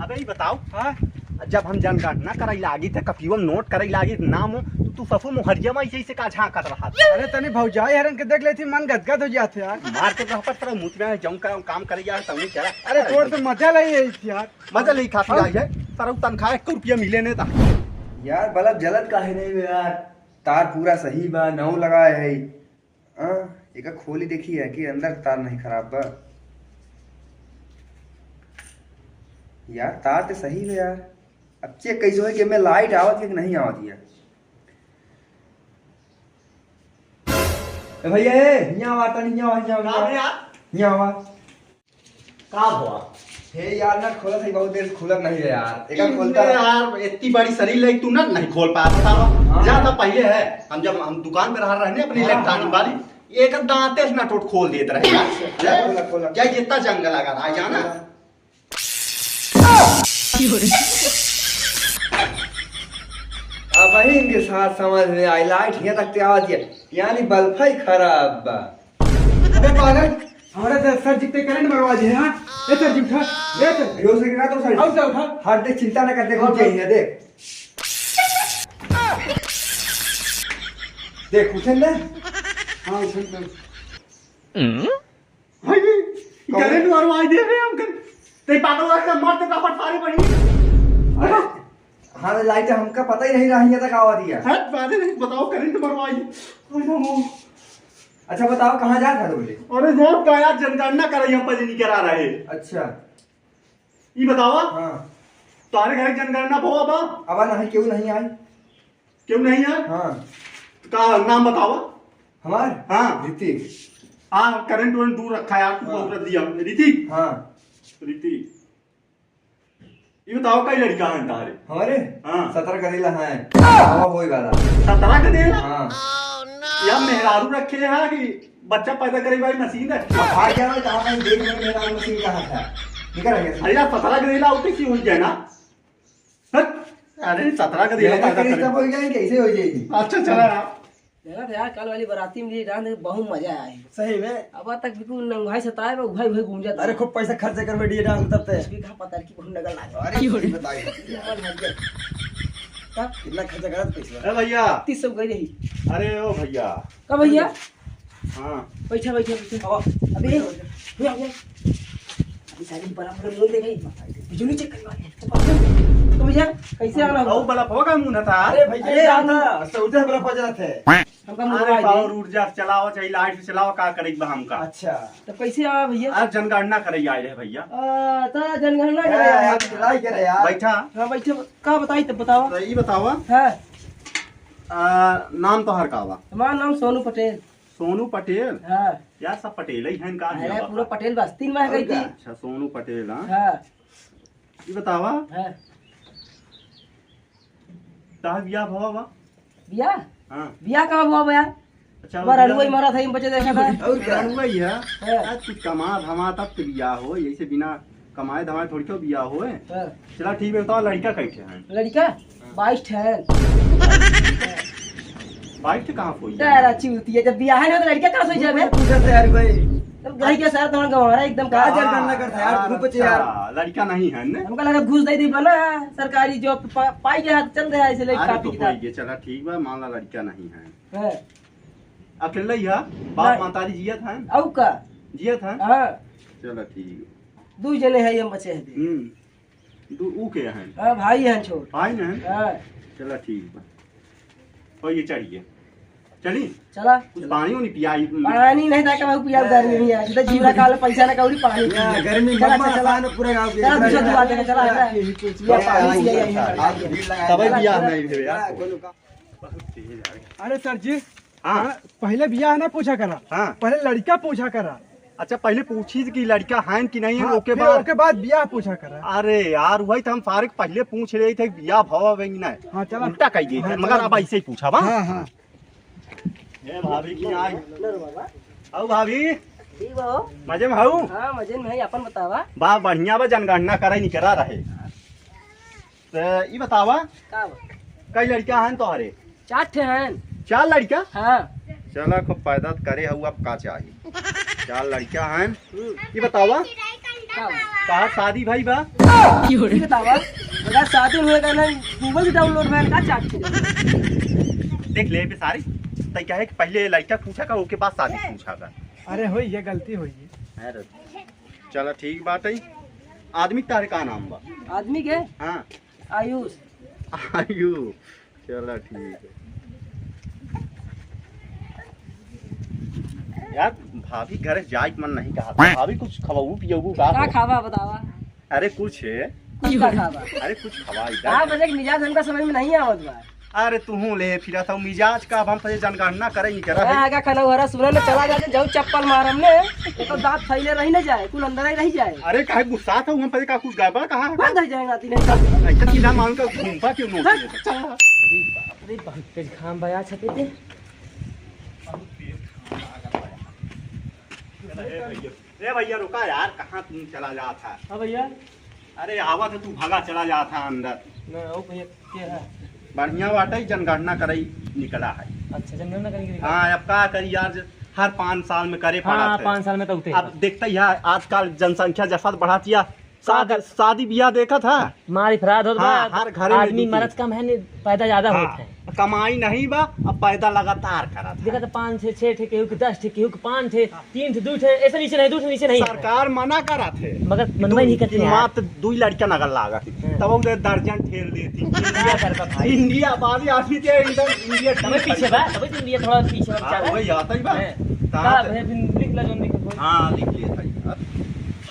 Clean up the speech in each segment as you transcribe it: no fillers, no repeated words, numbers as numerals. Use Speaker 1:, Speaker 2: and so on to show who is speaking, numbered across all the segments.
Speaker 1: अबे ये बताओ,
Speaker 2: हाँ
Speaker 1: जब हम जनगणना करई लागी थे कपियो में नोट करई लागी नाम तू सफू मुहरिया में ऐसे का झांकत रहा था।
Speaker 2: अरे तनी भौजाई हरन के देख लेती मन गदगद हो जाते यार।
Speaker 1: मार के रहा पर तेरा मुंह में जम का काम करे यार तभी चला।
Speaker 2: अरे तोड़ तो मजा ले यार।
Speaker 1: मजा नहीं खाती आई है तेरा तनख्वाह 1 रुपया मिले ने था
Speaker 3: यार बल्ब जलत काहे नहीं बे यार। तार पूरा सही बा, नौ लगाए है। एक खोली देखी है कि अंदर तार नहीं खराब बा। यार तार तो सही है यार। अब चेक कैसे हो कि मैं लाइट आवत है कि नहीं आवत है। ए भैया यहाँ आवा तनी यहाँ आवा।
Speaker 1: का हुआ
Speaker 3: हे यार ना खोला सही बहुत देर खुलत नहीं है यार। एक खोलता
Speaker 1: यार इतनी बड़ी शरीर लगी तू ना नहीं खोल पाया बतावा। जा था पहले है हम दुकान पे रह रहे अपनी इलेक्ट्रॉनिक वाली एक दांते ना टोट खोल देते रहे यार।
Speaker 3: खोला
Speaker 1: क्या जितना जंगल लगा आ जाना
Speaker 3: अब वही इनके साथ समझ में आई। लाइट यहाँ तक आवाज है यानी बल्ब ही खराब बा।
Speaker 2: अबे पागल हमारे सर जी पे करंट मरवा दे। हाँ ए सर जी उठा ए सर
Speaker 3: बेहोश हो गया तो सर
Speaker 2: उठा उठा
Speaker 3: हाथ देख चिंता न कर। देख उठ जाइए देख देख उठे ना।
Speaker 2: हाँ उठा भाई करंट मरवा दे रहे हम कर ते पागल का मरते का फटफारी पड़ी। अरे
Speaker 3: हाँ लाइट हमका पता ही नहीं रही तक आवा दिया।
Speaker 2: हट बातें नहीं बताओ करंट मरवाई।
Speaker 3: अच्छा बताओ कहाँ जा था बोले।
Speaker 1: अरे जोर का यार जनगणना कर रही हम पर नहीं करा रहे।
Speaker 3: अच्छा
Speaker 1: ये बतावा
Speaker 3: हाँ
Speaker 1: तुम्हारे घर जनगणना भो अब
Speaker 3: अब नहीं क्यों नहीं आई।
Speaker 1: क्यों नहीं है
Speaker 3: हाँ
Speaker 1: का नाम बतावा।
Speaker 3: हमार
Speaker 1: हाँ
Speaker 3: ऋतिक।
Speaker 1: हाँ करंट वरंट दूर रखा है यार तू बहुत दिया ऋतिक।
Speaker 3: हाँ
Speaker 1: ऋतिक ये बताओ कई लड़का है तारे
Speaker 3: हमारे
Speaker 1: हाँ
Speaker 3: 17 करेला है। हवा होई वाला
Speaker 1: 17 का देना
Speaker 3: हाँ।
Speaker 1: यार मेहरारू रखे है कि बच्चा पैदा करे भाई मशीन है।
Speaker 3: आ गया मैं कहाँ कहीं देख नहीं मेरा मशीन कहाँ था निकल गया।
Speaker 1: अरे यार 17 का देना उठे क्यों हो जाए ना। अरे 17 का देना पैदा करे
Speaker 3: हो जाएगी कैसे हो जाएगी।
Speaker 1: अच्छा चला यार
Speaker 4: यार कल वाली बाराती में रात में बहुत मजा आया है।
Speaker 3: सही में
Speaker 4: अब तक बिल्कुल नंगाई सताए में उभाई उभाई घूम जाता।
Speaker 3: अरे खूब पैसा खर्च कर बैठिए डांस तब तक
Speaker 4: भी कहा पता कि बहुत नगर लागे।
Speaker 3: अरे ये बताइए
Speaker 4: तब
Speaker 3: कितना खर्चा करा पैसा।
Speaker 1: अरे भैया
Speaker 4: 30 गई रही।
Speaker 1: अरे ओ भैया
Speaker 4: का भैया
Speaker 1: हाँ
Speaker 4: बैठा बैठा बैठा अभी ये अभी सारी बराबर मुंह दे गई बिजली चेक करवा। तो भैया कैसे आना
Speaker 1: ओ बला होगा मुंह ना था।
Speaker 3: अरे भैया आना सौदे बड़ा पजरा थे।
Speaker 4: हमका
Speaker 1: अरे
Speaker 4: मोबाइल
Speaker 1: पावर ऊर्जा से चलाओ चाहे लाइट से चलाओ का करे हमका।
Speaker 3: अच्छा
Speaker 4: तो कैसे आवा भैया।
Speaker 1: आज जनगणना करे आए रहे भैया।
Speaker 4: ता जनगणना
Speaker 3: यार
Speaker 4: करे
Speaker 3: आप लड़ाई करे यार।
Speaker 1: बैठा
Speaker 4: हां बैठे का बताई तब बतावा।
Speaker 1: तो ये बतावा
Speaker 4: हां
Speaker 1: नाम तो हर का बा।
Speaker 4: हमारा नाम सोनू पटेल।
Speaker 1: सोनू पटेल
Speaker 4: हां
Speaker 1: यार सब पटेल ही हैं का
Speaker 4: अरे पूरा पटेल बस्ती में गई थी।
Speaker 1: अच्छा सोनू पटेल हाँ
Speaker 4: हां
Speaker 1: ये बतावा
Speaker 4: हां
Speaker 1: तार बिया भवा बा।
Speaker 4: बिया
Speaker 1: हाँ
Speaker 4: बिया कहाँ हुआ भैया।
Speaker 1: अच्छा
Speaker 4: हमारा रुई मारा था इन बच्चे देखा था।
Speaker 1: और क्या हुआ ये
Speaker 4: हाँ।
Speaker 1: आज कुछ कमा धमा तब तो बिया हो यही बिना कमाए धमाए थोड़ी क्यों बिया हो।
Speaker 4: हाँ।
Speaker 1: चला ठीक है बताओ लड़का कैसे हैं।
Speaker 4: लड़का 22 है।
Speaker 1: बाइक से कहाँ कोई
Speaker 4: यार अच्छी होती है जब बिया है ना तो लड़का कहाँ से जावे।
Speaker 3: पूछा था यार भाई
Speaker 4: तुम गई के साथ तुम्हारा गवारा एकदम
Speaker 3: कहाँ
Speaker 4: का
Speaker 3: जनगणना करता है यार ग्रुप पे यार।
Speaker 1: लड़का नहीं है ने
Speaker 4: हमका लगा घूस दे दी बना सरकारी जॉब पाई गया तो चल रहा है इसलिए
Speaker 1: अरे
Speaker 4: काफी
Speaker 1: तो
Speaker 4: किताब।
Speaker 1: ये चला ठीक बा मान ला लड़का नहीं है
Speaker 4: हां
Speaker 1: अकेला ही है बाप माताजी जियत हैं
Speaker 4: औ का
Speaker 1: जियत हैं
Speaker 4: हां
Speaker 1: चलो ठीक।
Speaker 4: दो जने है हम बचे हैं।
Speaker 1: दू ऊ के हैं
Speaker 4: हां भाई हैं छोट।
Speaker 1: भाई ने
Speaker 4: हां
Speaker 1: चला ठीक बा और ये चढ़िए चली
Speaker 4: चला
Speaker 1: कुछ पानी नहीं पियाई।
Speaker 4: पानी नहीं था कब पिया गर्मी नहीं है तो जीवरा काल पैसा ना कौड़ी पानी
Speaker 3: गर्मी
Speaker 4: चला
Speaker 3: मम्मा
Speaker 4: चला
Speaker 3: ना पूरा गांव
Speaker 4: चला दूसरा बात है चला ये पानी से यही
Speaker 1: तब बिया नहीं भेया।
Speaker 2: अरे सर जी
Speaker 1: हाँ
Speaker 2: पहले बिया ना पूछा करा।
Speaker 1: हाँ
Speaker 2: पहले लड़का पूछा करा।
Speaker 1: अच्छा पहले पूछी कि लड़का है कि नहीं है
Speaker 2: हाँ,
Speaker 1: ओके
Speaker 2: फिर बाद बिया पूछा करा।
Speaker 1: अरे यार वही तो हम फारिक पहले पूछ रहे थे बिया भवा नहीं
Speaker 2: हाँ चला
Speaker 1: उल्टा कह दिए थे
Speaker 2: हाँ,
Speaker 1: मगर
Speaker 2: चला।
Speaker 1: अब ऐसे ही पूछा बा।
Speaker 2: हाँ हाँ
Speaker 1: ए भाभी की आई आओ भाभी
Speaker 4: ठीक बा
Speaker 1: मजे में हूँ।
Speaker 4: हां मजे में है अपन बतावा।
Speaker 1: बा बढ़िया बा जनगणना करे नहीं करा रहे तो ये बतावा
Speaker 4: का
Speaker 1: कई लड़का हैं तुम्हारे।
Speaker 4: 4 ठे हैं।
Speaker 1: 4 लड़का
Speaker 4: हां
Speaker 1: चला खूब पैदा करे हूँ अब का चाहिए 4 लड़का हैं। ये बतावा कहा शादी भाई बा
Speaker 4: ठीक है तावा अगर शादी हुए का नहीं गूगल से डाउनलोड में का चाट
Speaker 1: देख ले सारी तय क्या है कि पहले लड़का पूछा का उसके बाद शादी पूछा का।
Speaker 2: अरे हो ये गलती हुई है।
Speaker 1: अरे चलो ठीक बात है। आदमी तारे का नाम बा?
Speaker 4: आदमी के
Speaker 1: हाँ
Speaker 4: आयुष।
Speaker 1: आयु चलो ठीक है। यार भाभी घर जाए मन नहीं कहा था। भाभी कुछ खवाऊ पियोगू का?
Speaker 4: का खावा बतावा?
Speaker 1: अरे कुछ है।
Speaker 4: कुछ का खावा?
Speaker 1: अरे कुछ खवा
Speaker 4: का बजे मिजाज हमका समझ में नहीं आवत बा।
Speaker 1: अरे तू ले फिरा था मिजाज का। अब हम तुझे जनगणना करे नहीं करा
Speaker 4: मैं आगा खाना हरा सुबह में चला जाते जाऊ चप्पल मारम ने तो दांत फैले रही ना जाए कुल अंदर ही रह जाए।
Speaker 1: अरे काहे गुस्सा था हम पता का कुछ गड़बड़ कहा
Speaker 4: कहां रह जाएगा तीन अरे
Speaker 1: ऐसा सीधा मान का घूमपा क्यों नो
Speaker 4: बाप रे बहुत तेज खाम बया छपे थे।
Speaker 1: ए भैया रुका यार कहाँ तुम चला जा था?
Speaker 4: हां भैया
Speaker 1: अरे आवा तो तू भागा चला जा था अंदर।
Speaker 4: ना ओ भैया के है
Speaker 1: बढ़िया बाटे जनगणना करई निकला है।
Speaker 4: अच्छा जनगणना करेंगे।
Speaker 1: हाँ अब का करी यार हर 5 साल में करे पड़ा
Speaker 4: हाँ
Speaker 1: थे।
Speaker 4: 5 साल में तो उठे
Speaker 1: अब देखता ही है आजकल जनसंख्या जैसा बढ़ाती है। शादी ब्याह देखा था
Speaker 4: मार अपराध होता
Speaker 1: हाँ, हर घरे में
Speaker 4: आदमी
Speaker 1: दिखी।
Speaker 4: मरद कम है नहीं पैदा ज्यादा
Speaker 1: हाँ,
Speaker 4: होता है।
Speaker 1: कमाई नहीं बा अब पैदा लगातार करा था।
Speaker 4: देखा तो 5 थे 6 थे केहू के 10 थे केहू के 5 थे 3 थे 2 थे ऐसे नीचे नहीं 2 से नीचे नहीं है।
Speaker 1: सरकार मना करा थे
Speaker 4: मगर मनवा नहीं करते यार।
Speaker 1: मात्र 2 लड़कियां नगर लागा थी
Speaker 4: हाँ।
Speaker 1: तब उधर दर्जन ठेल देती।
Speaker 4: क्या करता भाई
Speaker 1: इंडिया बाली आदमी के इधर इंडिया
Speaker 4: तभी पीछे बा तभी तो इंडिया थोड़ा पीछे बा
Speaker 1: हाँ, वही आता ही बा।
Speaker 4: का
Speaker 1: कहाँ
Speaker 4: भाई लिख ला जोन लिख।
Speaker 1: हाँ लिख लिया था यार।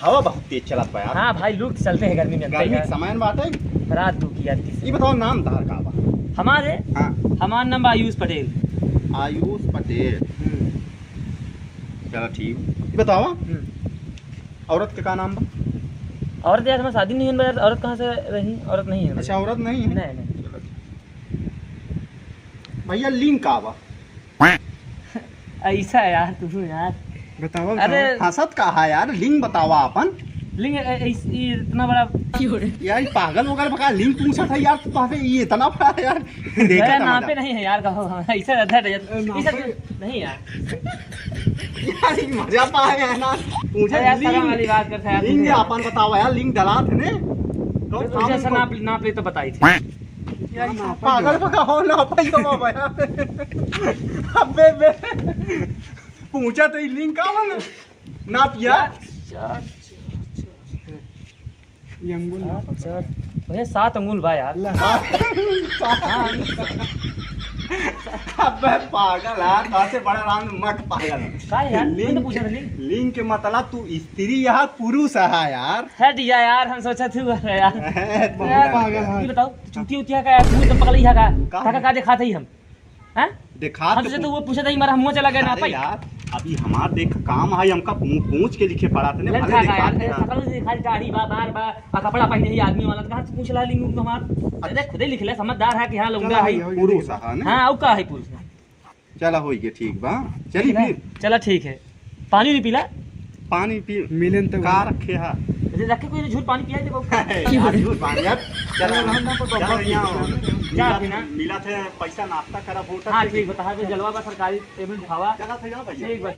Speaker 1: हवा बहुत तेज चलत बा यार।
Speaker 4: हां भाई लूट चलते हैं गर्मी में
Speaker 1: गर्मी के समय में बात है।
Speaker 4: रात दो की आती
Speaker 1: ये बताओ नाम तार का बा?
Speaker 4: हमारे
Speaker 1: हाँ
Speaker 4: हमारा नाम आयुष पटेल।
Speaker 1: आयुष पटेल। चलो ठीक। ये बताओ औरत के का नाम बा?
Speaker 4: औरत यार हमारी शादी नहीं है यार। औरत कहाँ से रही? औरत नहीं है।
Speaker 1: अच्छा औरत नहीं है।
Speaker 4: नहीं नहीं
Speaker 1: चलो ठीक। भैया लिंग का बा?
Speaker 4: ऐसा है यार तू यार।
Speaker 2: बताओ
Speaker 4: अरे
Speaker 1: हंसत का है यार लिंग बतावा अपन।
Speaker 4: लिंग इतना बड़ा
Speaker 1: यार ये पागल वगैरह बका लिंग पूछा था यार तू कहाँ से ये इतना बड़ा यार देखा
Speaker 4: अरे
Speaker 1: था
Speaker 4: नाम
Speaker 1: मजा।
Speaker 4: पे नहीं है यार कहो ऐसा रहता है ऐसा नहीं यार।
Speaker 1: यार ये मजा पाए है ना
Speaker 4: अरे यार शर्म वाली बात करता है यार।
Speaker 1: लिंग अपन बतावा यार लिंग डला थे ने तो
Speaker 4: तुझे ऐसा नाप ले तो बताई थी।
Speaker 1: यार ये पागल बका हो ना पाई तो बाबा यार। अबे बे पूछा तो ये लिंग का बना नाप यार।
Speaker 2: ये अंगुल
Speaker 4: भैया 7 अंगुल बा यार।
Speaker 1: अबे पागल यार कहाँ से बड़ा राम मत पागल
Speaker 4: का यार मैं तो पूछा था लिंग।
Speaker 1: लिंग के मतलब तू स्त्री यहाँ पुरुष है यार।
Speaker 4: हट जा यार हम सोचा थे यार।
Speaker 1: यार
Speaker 2: पागल
Speaker 4: ये बताओ चूती उतिया का यार मुंह तो पकड़ लिया का का दिखा थे हम हैं
Speaker 1: देखा
Speaker 4: हम सोचे तो वो पूछा था हमारा मुंह चला गया ना
Speaker 1: अरे
Speaker 4: पाई
Speaker 1: यार अभी हमार देख काम है हमका पूछ के लिखे पड़ा था
Speaker 4: लग खा यार सकल से दिखा दाढ़ी बा बार बा आ कपड़ा पहने ही आदमी वाला कहां से पूछ ला लिंग हमार। अरे खुद ही लिख ले समझदार है कि हां लूंगा है
Speaker 1: पुरुष है ना।
Speaker 4: हां औ का है पुरुष।
Speaker 1: चला हो गया ठीक बा चली फिर
Speaker 4: चला ठीक है। पानी नहीं पीला?
Speaker 1: पानी पी
Speaker 2: मिलन तो
Speaker 1: का रखे है
Speaker 4: रखे कोई झूठ पानी पिया दे
Speaker 1: चला
Speaker 4: जा बिना
Speaker 1: मिला थे पैसा नाश्ता करा वोटर।
Speaker 4: हां ठीक बता जलवा बा सरकारी पेमेंट खावा
Speaker 1: चला था भैया
Speaker 4: ठीक बा।